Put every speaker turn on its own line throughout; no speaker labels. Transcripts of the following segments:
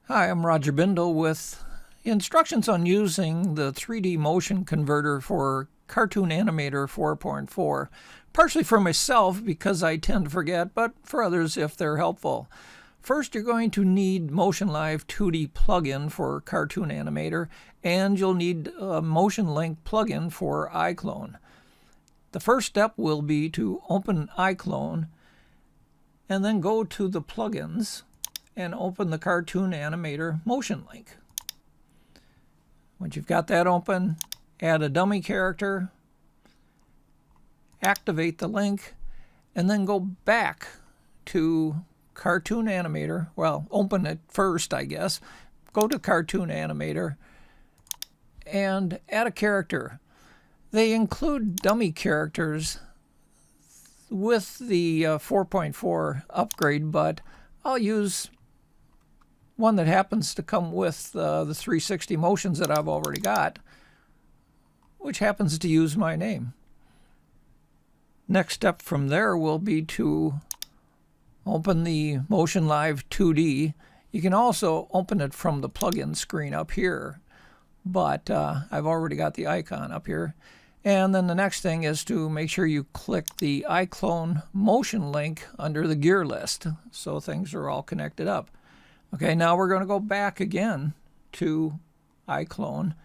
Hi, I'm Roger Bindle with instructions on using the 3D motion converter for Cartoon Animator 4.4. Partially for myself because I tend to forget, but for others if they're helpful. First, you're going to need Motion Live 2D plugin for Cartoon Animator, and you'll need a Motion Link plugin for iClone. The first step will be to open iClone and then go to the plugins and open the Cartoon Animator Motion Link. Once you've got that open, add a dummy character, activate the link, and then go back to Cartoon Animator. Well, open it first, I guess. Go to Cartoon Animator and add a character. They include dummy characters with the 4.4 upgrade, but I'll use one that happens to come with the 360 motions that I've already got, which happens to use my name. Next step from there will be to open the Motion Live 2D. You can also open it from the plugin screen up here, but I've already got the icon up here. And then the next thing is to make sure you click the iClone motion link under the gear list so things are all connected up. Okay, now we're going to go back again to iClone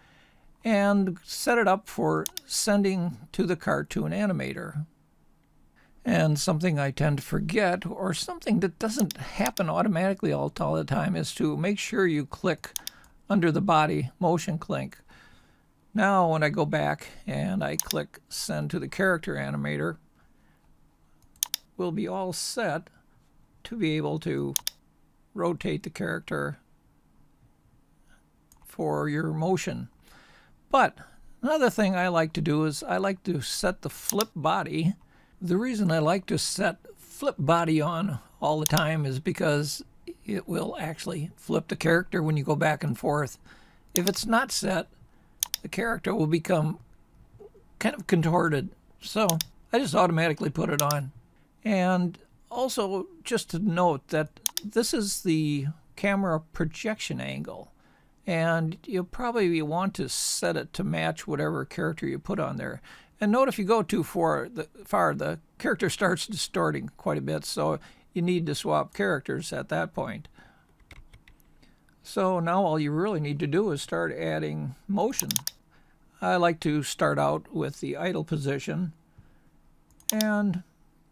and set it up for sending to the Cartoon Animator. And something I tend to forget, or something that doesn't happen automatically all the time, is to make sure you click under the body motion link. Now when I go back and I click send to the Character Animator, we'll be all set to be able to rotate the character for your motion. But another thing I like to do is I like to set the flip body. The reason I like to set flip body on all the time is because it will actually flip the character when you go back and forth. If it's not set, the character will become kind of contorted. So I just automatically put it on. And also just to note that this is the camera projection angle, and you'll probably want to set it to match whatever character you put on there. And note if you go too far, the character starts distorting quite a bit, so you need to swap characters at that point. So now all you really need to do is start adding motion. I like to start out with the idle position and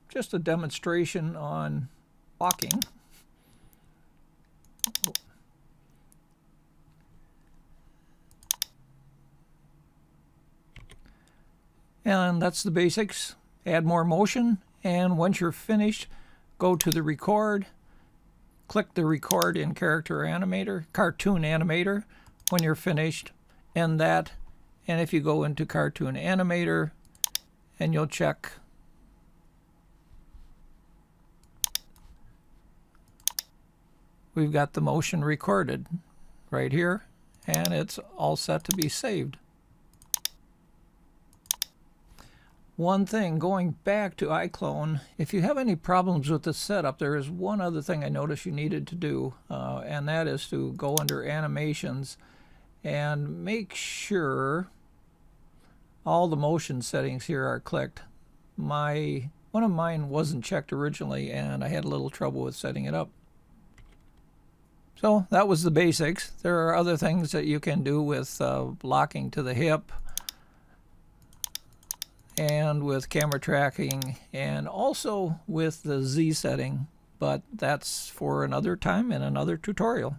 just a demonstration on walking. And that's the basics. Add more motion, and once you're finished, go to the record, click the record in Cartoon Animator. When you're finished, end that, and if you go into Cartoon Animator and you'll check we've got the motion recorded right here, and it's all set to be saved. One thing, going back to iClone, if you have any problems with the setup, there is one other thing I noticed you needed to do, and that is to go under Animations and make sure all the motion settings here are clicked. One of mine wasn't checked originally, and I had a little trouble with setting it up. So that was the basics. There are other things that you can do with locking to the hip and with camera tracking and also with the Z setting, but that's for another time in another tutorial.